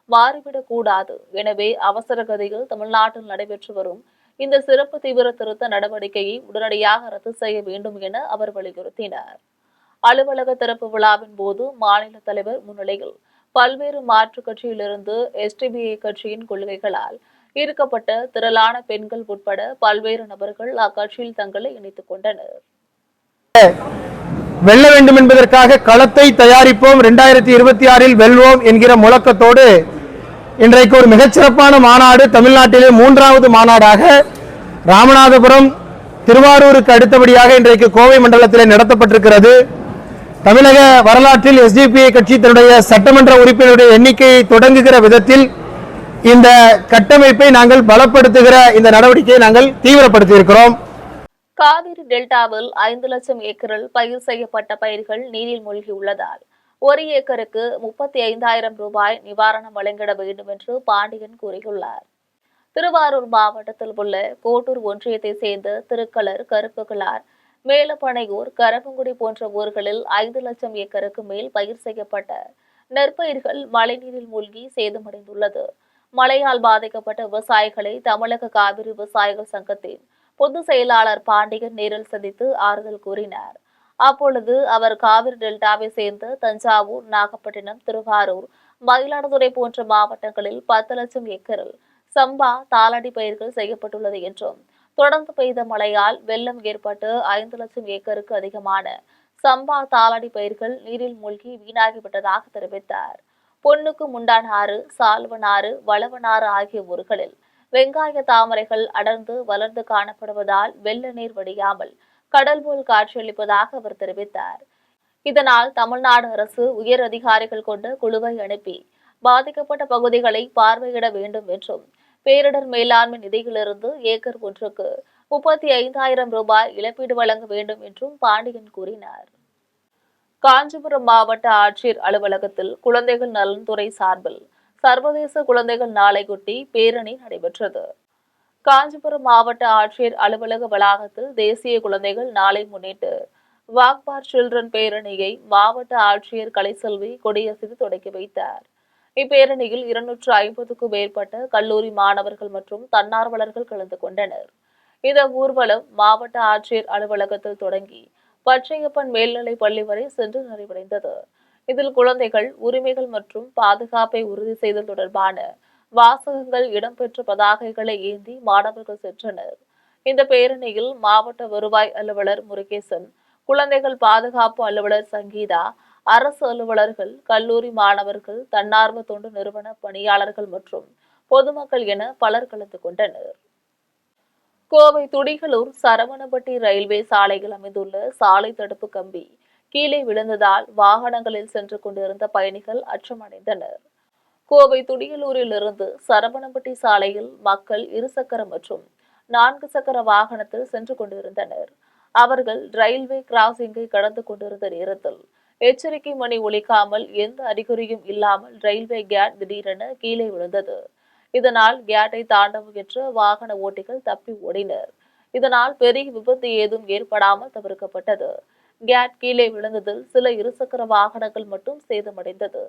மாறிவிடக் கூடாது. எனவே அவசர கதியில் தமிழ்நாட்டில் நடைபெற்று வரும் இந்த சிறப்பு தீவிர திருத்த நடவடிக்கையை உடனடியாக ரத்து செய்ய வேண்டும் என அவர் வலியுறுத்தினார். அலுவலக திறப்பு விழாவின் போது மாநில தலைவர் முன்னிலையில் பல்வேறு மாற்றுக் கட்சியிலிருந்து எஸ்டிபிஐ கட்சியின் கொள்கைகளால் ஈர்க்கப்பட்ட திரளான பெண்கள் உட்பட பல்வேறு நபர்கள் அக்கட்சியில் தங்களை இணைத்துக் கொண்டனர். வெல்ல வேண்டும் என்பதற்காக களத்தை தயாரிப்போம், 2026 வெல்வோம் என்கிற முழக்கத்தோடு இன்றைக்கு ஒரு மிகச்சிறப்பான மாநாடு தமிழ்நாட்டிலே 3வது மாநாடாக ராமநாதபுரம் திருவாரூருக்கு அடுத்தபடியாக இன்றைக்கு கோவை மண்டலத்திலே நடத்தப்பட்டிருக்கிறது. தமிழக வரலாற்றில் எஸ்டிபிஐ கட்சி தன்னுடைய சட்டமன்ற உறுப்பினருடைய எண்ணிக்கையை தொடங்குகிற விதத்தில் இந்த கட்டமைப்பை நாங்கள் பலப்படுத்துகிற இந்த நடவடிக்கையை நாங்கள் தீவிரப்படுத்தி இருக்கிறோம். காவிரி டெல்டாவில் 5 லட்சம் ஏக்கரில் பயிர் செய்யப்பட்ட பயிர்கள் நீரில் மூழ்கியுள்ளதால் 1 ஏக்கருக்கு 35,000 ரூபாய் நிவாரணம் வழங்கிட வேண்டும் என்று பாண்டியன் கூறியுள்ளார். திருவாரூர் மாவட்டத்தில் உள்ள கோட்டூர் ஒன்றியத்தை சேர்ந்த திருக்கலர், கருப்புகளார், மேலப்பனையூர், கரப்பங்குடி போன்ற ஊர்களில் 5 லட்சம் ஏக்கருக்கு மேல் பயிர் செய்யப்பட்ட நெற்பயிர்கள் மழைநீரில் மூழ்கி சேதமடைந்துள்ளது. மழையால் பாதிக்கப்பட்ட விவசாயிகளை தமிழக காவிரி விவசாயிகள் சங்கத்தின் பொதுச் செயலாளர் பாண்டியன் நேரில் சந்தித்து ஆறுதல் கூறினார். அப்பொழுது அவர் காவிரி டெல்டாவை சேர்ந்த தஞ்சாவூர், நாகப்பட்டினம், திருவாரூர், மயிலாடுதுறை போன்ற மாவட்டங்களில் 10 லட்சம் ஏக்கரில் சம்பா, தாளடி பயிர்கள் செய்யப்பட்டுள்ளது என்றும், தொடர்ந்து பெய்த மழையால் வெள்ளம் ஏற்பட்டு 5 லட்சம் ஏக்கருக்கு அதிகமான சம்பா, தாளடி பயிர்கள் நீரில் மூழ்கி வீணாகிவிட்டதாக தெரிவித்தார். பொன்னுக்கு முண்டானாறு, சால்வனாறு, வளவனாறு ஆகிய ஊர்களில் வெங்காய தாமரைகள் அடர்ந்து வளர்ந்து காணப்படுவதால் வெள்ள நீர் வடியாமல் கடல் போல் காட்சியளிப்பதாக அவர் தெரிவித்தார். இதனால் தமிழ்நாடு அரசு உயர் அதிகாரிகள் கொண்ட குழுவை அனுப்பி பாதிக்கப்பட்ட பகுதிகளை பார்வையிட வேண்டும் என்றும், பேரிடர் மேலாண்மை நிதியிலிருந்து ஏக்கர் ஒன்றுக்கு 35,000 ரூபாய் இழப்பீடு வழங்க வேண்டும் என்றும் பாண்டியன் கூறினார். காஞ்சிபுரம் மாவட்ட ஆட்சியர் அலுவலகத்தில் குழந்தைகள் நலன்துறை சார்பில் சர்வதேச குழந்தைகள் நாளையொட்டி பேரணி நடைபெற்றது. காஞ்சிபுரம் மாவட்ட ஆட்சியர் அலுவலக வளாகத்தில் தேசிய குழந்தைகள் நாளை முன்னிட்டு வாக் ஃபார் சில்ட்ரன் பேரணியை மாவட்ட ஆட்சியர் கலைசெல்வி கொடியசைத்து தொடங்கி வைத்தார். இப்பேரணியில் 250க்கும் மேற்பட்ட கல்லூரி மாணவர்கள் மற்றும் தன்னார்வலர்கள் கலந்து கொண்டனர். இந்த ஊர்வலம் மாவட்ட ஆட்சியர் அலுவலகத்தில் தொடங்கி பச்சையப்பன் மேல்நிலைப் பள்ளி வரை சென்று நிறைவடைந்தது. இதில் குழந்தைகள் உரிமைகள் மற்றும் பாதுகாப்பை உறுதி செய்தல் தொடர்பான வாசகங்கள் இடம்பெற்ற பதாகைகளை ஏந்தி மாணவர்கள் சென்றனர். இந்த பேரணியில் மாவட்ட வருவாய் அலுவலர் முருகேசன், குழந்தைகள் பாதுகாப்பு அலுவலர் சங்கீதா, அரசு அலுவலர்கள், கல்லூரி மாணவர்கள், தன்னார்வ தொண்டு நிறுவன பணியாளர்கள் மற்றும் பொதுமக்கள் என பலர் கலந்து கொண்டனர். கோவை துடிகளூர் சரவணப்பட்டி ரயில்வே சாலையில் அமைந்துள்ள சாலை தடுப்பு கம்பி கீழே விழுந்ததால் வாகனங்களில் சென்று கொண்டிருந்த பயணிகள் அச்சமடைந்தனர். கோவை துடியலூரில் இருந்து சரவணப்பட்டி சாலையில் மக்கள் 2 சக்கர மற்றும் 4 சக்கர வாகனத்தில் சென்று கொண்டிருந்தனர். அவர்கள் ரயில்வே கிராசிங்கை கடந்து கொண்டிருந்த நேரத்தில் எச்சரிக்கை மணி ஒலிக்காமல் எந்த அறிகுறியும் இல்லாமல் ரயில்வே கேட் திடீரென கீழே விழுந்தது. இதனால் கேட்டை தாண்ட முயன்ற வாகன ஓட்டிகள் தப்பி ஓடினர். இதனால் பெரிய விபத்து ஏதும் ஏற்படாமல் தவிர்க்கப்பட்டது. கேட் கீழே விழுந்ததில் சில 2 சக்கர வாகனங்கள் மட்டும் சேதமடைந்தது.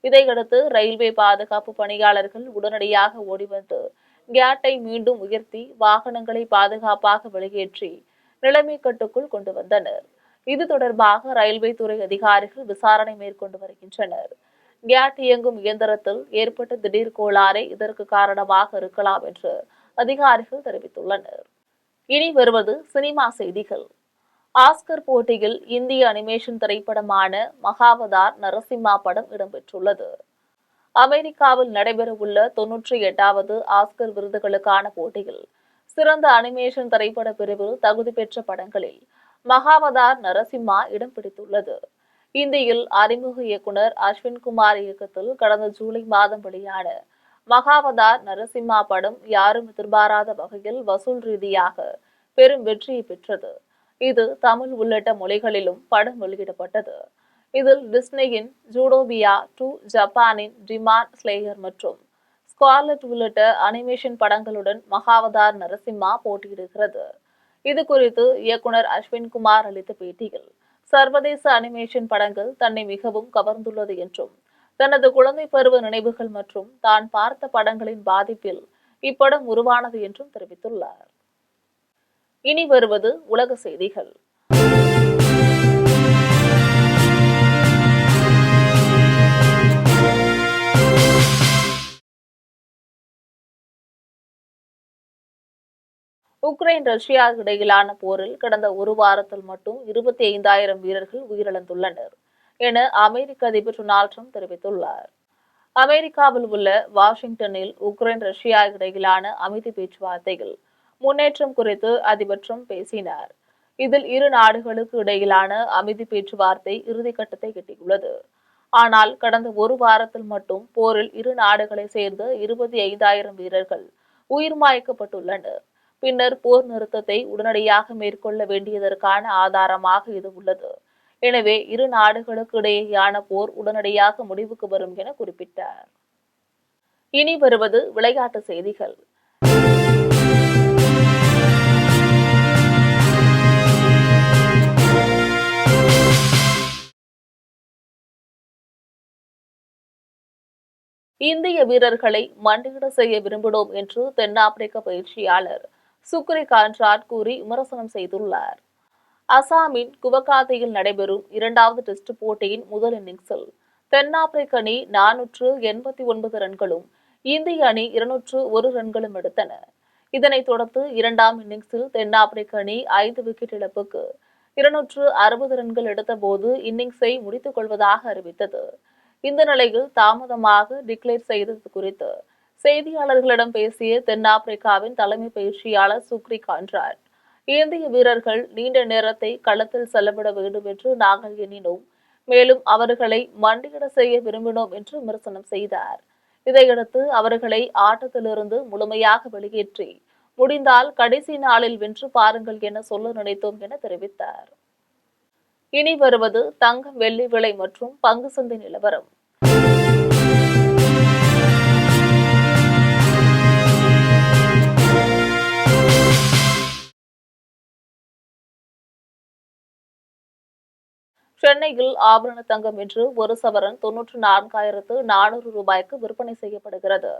இதையடுத்து ரயில்வே பாதுகாப்பு பணியாளர்கள் உடனடியாக ஓடிவந்து கேட்டை மீண்டும் உயர்த்தி வாகனங்களை பாதுகாப்பாக வெளியேற்றி நிலைமை கட்டுக்குள் கொண்டு வந்தனர். இது தொடர்பாக ரயில்வே துறை அதிகாரிகள் விசாரணை மேற்கொண்டு வருகின்றனர். கேட் இயங்கும் இயந்திரத்தில் ஏற்பட்ட திடீர் கோளாறே இதற்கு காரணமாக இருக்கலாம் என்று அதிகாரிகள் தெரிவித்துள்ளனர். இனி வருவது சினிமா செய்திகள். ஆஸ்கர் போட்டியில் இந்திய அனிமேஷன் திரைப்படமான மகாவதார் நரசிம்மா படம் இடம்பெற்றுள்ளது. அமெரிக்காவில் நடைபெறவுள்ள 98வது ஆஸ்கர் விருதுகளுக்கான போட்டியில் சிறந்த அனிமேஷன் திரைப்பட பிரிவில் தகுதி பெற்ற படங்களில் மகாவதார் நரசிம்மா இடம் பிடித்துள்ளது. இந்தியில் அறிமுக இயக்குனர் அஸ்வின் குமார் இயக்கத்தில் கடந்த ஜூலை மாதம் வெளியான மகாவதார் நரசிம்மா படம் யாரும் எதிர்பாராத வகையில் வசூல் ரீதியாக பெரும் வெற்றியை பெற்றது. இது தமிழ் உள்ளிட்ட மொழிகளிலும் படம் வெளியிடப்பட்டது. இதில் டிஸ்னியின் ஜூடோபியா 2, ஜப்பானின் டிமான் ஸ்லேயர் மற்றும் ஸ்கார்லெட் உள்ளிட்ட அனிமேஷன் படங்களுடன் மகாவதார் நரசிம்மா போட்டியிடுகிறது. இது குறித்து இயக்குனர் அஸ்வின் குமார் அளித்த பேட்டியில், சர்வதேச அனிமேஷன் படங்கள் தன்னை மிகவும் கவர்ந்துள்ளது என்றும், தனது குழந்தை பருவ நினைவுகள் மற்றும் தான் பார்த்த படங்களின் பாதிப்பில் இப்படம் உருவானது என்றும் தெரிவித்துள்ளார். இனி வருவது உலக செய்திகள். உக்ரைன் ரஷ்யா இடையிலான போரில் கடந்த ஒரு வாரத்தில் மட்டும் 25,000 வீரர்கள் உயிரிழந்துள்ளனர் என அமெரிக்க அதிபர் டொனால்ட் ட்ரம்ப் தெரிவித்துள்ளார். அமெரிக்காவில் உள்ள வாஷிங்டனில் உக்ரைன் ரஷ்யா இடையிலான அமைதி பேச்சுவார்த்தையில் முன்னேற்றம் குறித்து அதிபர் ட்ரம்ப் பேசினார். இதில் இரு நாடுகளுக்கு இடையிலான அமைதி பேச்சுவார்த்தை இறுதிக்கட்டத்தை எட்டியுள்ளது. ஆனால் கடந்த ஒரு வாரத்தில் மட்டும் போரில் இரு நாடுகளை சேர்ந்த 25,000 வீரர்கள் உயிர் மாய்க்கப்பட்டுள்ளனர். பின்னர் போர் நிறுத்தத்தை உடனடியாக மேற்கொள்ள வேண்டியதற்கான ஆதாரமாக இது உள்ளது. எனவே இரு நாடுகளுக்கு இடையேயான போர் உடனடியாக முடிவுக்கு வரும் என குறிப்பிட்டார். இனி வருவது விளையாட்டு செய்திகள். இந்திய வீரர்களை மண்டியிட செய்ய விரும்பினோம் என்று தென்னாப்பிரிக்க பயிற்சியாளர் சுக்ரி கான்ட்ராட் கூறி விமர்சனம் செய்துள்ளார். அசாமின் குவகாத்தியில் நடைபெறும் 2வது டெஸ்ட் போட்டியின் முதல் இன்னிங்ஸில் தென்னாப்பிரிக்க அணி 489 ரன்களும் இந்திய அணி 201 ரன்களும் எடுத்தன. இதனைத் தொடர்ந்து 2ஆம் இன்னிங்ஸில் தென்னாப்பிரிக்க அணி 5 விக்கெட் இழப்புக்கு 260 ரன்கள் எடுத்தபோது இன்னிங்ஸை முடித்துக் கொள்வதாக அறிவித்தது. இந்த நிலையில் தாமதமாக டிக்ளேர் செய்தது குறித்து செய்தியாளர்களிடம் பேசிய தென்னாப்பிரிக்காவின் தலைமை பயிற்சியாளர் சுக்ரி கான்ட்ராட், இந்திய வீரர்கள் நீண்ட நேரத்தை களத்தில் செலவிட வேண்டும் என்று நாங்கள் எண்ணினோம், மேலும் அவர்களை மண்டியிட செய்ய விரும்பினோம் என்று விமர்சனம் செய்தார். இதையடுத்து அவர்களை ஆட்டத்திலிருந்து முழுமையாக வெளியேற்றி முடிந்தால் கடைசி நாளில் வென்று பாருங்கள் என சொல்ல நினைத்தோம் என தெரிவித்தார். இனி வருவது தங்கம், வெள்ளி விலை மற்றும் பங்கு சந்தை நிலவரம். சென்னையில் ஆபரண தங்கம் இன்று ஒரு சவரன் 94,400 ரூபாய்க்கு விற்பனை செய்யப்படுகிறது.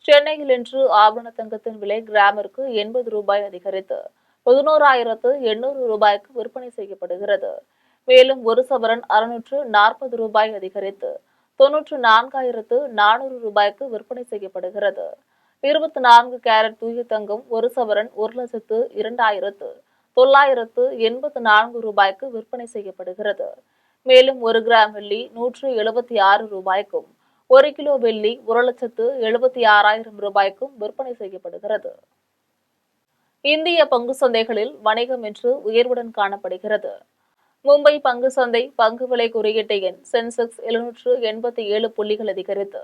சென்னையில் இன்று ஆபரண தங்கத்தின் விலை கிராமிற்கு 80 ரூபாய் அதிகரித்து 11,800 ரூபாய்க்கு விற்பனை செய்யப்படுகிறது. மேலும் ஒரு சவரன் 640 ரூபாய் அதிகரித்து 94,400 ரூபாய்க்கு விற்பனை செய்யப்படுகிறது. 24 கேரட் தூய தங்கம் ஒரு சவரன் 1,02,984 ரூபாய்க்கு விற்பனை செய்யப்படுகிறது. மேலும் 1 கிராம் வெள்ளி 176 ரூபாய்க்கும் 1 கிலோ வெள்ளி 1,76,000 ரூபாய்க்கும் விற்பனை செய்யப்படுகிறது. இந்திய பங்கு சந்தைகளில் வணிகம் இன்று உயர்வுடன் காணப்படுகிறது. மும்பை பங்கு சந்தை பங்கு விலை குறியீட்டு எண் சென்செக்ஸ் 787 புள்ளிகள் அதிகரித்து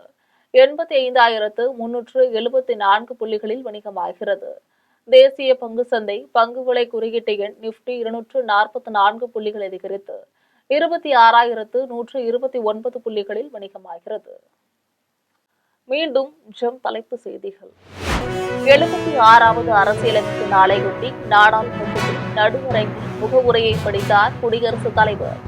85,374 புள்ளிகளில் வணிகமாகிறது. தேசிய பங்கு சந்தை பங்கு விலை குறியீட்டு எண் நிப்டி 244 புள்ளிகள் அதிகரித்து 26,129 புள்ளிகளில் வணிகமாகிறது. மீண்டும் தலைப்புச் செய்திகள். 76வது அரசியலமைப்பு நாளையொட்டி நாடாளுமன்றத்தில் நடுவரையில் முகவுரையை படித்தார் குடியரசுத் தலைவர்.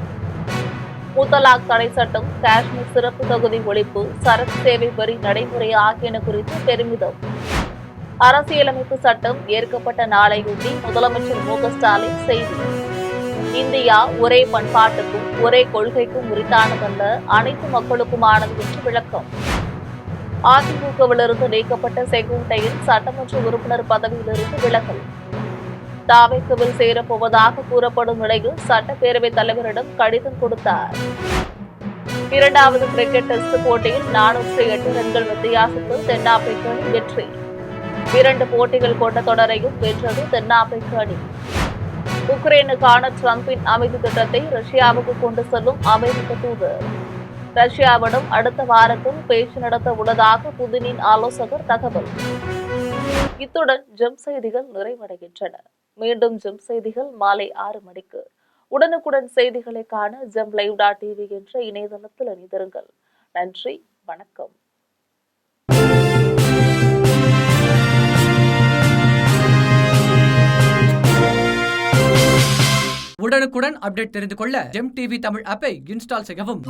முத்தலாக் தடை சட்டம், காஷ்மீர் சிறப்பு தொகுதி ஒழிப்பு, சரக்கு சேவை வரி நடைமுறை ஆகியன குறித்து பெருமிதம். அரசியலமைப்பு சட்டம் ஏற்கப்பட்ட நாளையொட்டி முதலமைச்சர் மு.க. ஸ்டாலின் செய்தி. இந்தியா ஒரே பண்பாட்டுக்கும் ஒரே கொள்கைக்கும் உரித்தானதல்ல, அனைத்து மக்களுக்குமானது என்று விளக்கம். அதிமுகவிலிருந்து நீக்கப்பட்ட செங்கோட்டையின் சட்டமன்ற உறுப்பினர் பதவியிலிருந்து விலகல். தாவேக்குவில் சேரப்போவதாக கூறப்படும் நிலையில் சட்டப்பேரவைத் தலைவரிடம் கடிதம் கொடுத்தார். இரண்டாவது கிரிக்கெட் டெஸ்ட் போட்டியில் 408 ரன்கள் வித்தியாசத்தில் தென்னாப்பிரிக்க அணி வெற்றி. 2 போட்டிகள் கொண்ட தொடரையும் வென்றது தென்னாப்பிரிக்க அணி. உக்ரைனுக்கான டிரம்பின் அமைதி திட்டத்தை ரஷ்யாவுக்கு கொண்டு செல்லும் அமெரிக்க தூதர். ரஷ்யாவிடம் அடுத்த வாரத்தில் பேச்சு நடத்த உள்ளதாக புதினின் ஆலோசகர் தகவல். இத்துடன் ஜெம் செய்திகள் நிறைவடைகின்றன. மீண்டும் ஜெம் செய்திகள் மாலை 6 மணிக்கு. உடனுக்குடன் செய்திகளை காண GemLive.tv என்ற இணையதளத்தில் இணைந்திருங்கள். நன்றி, வணக்கம். உடனுக்குடன் அப்டேட் தெரிந்து கொள்ள ஜெம் டிவி தமிழ் ஆப்பை இன்ஸ்டால் செய்யவும்.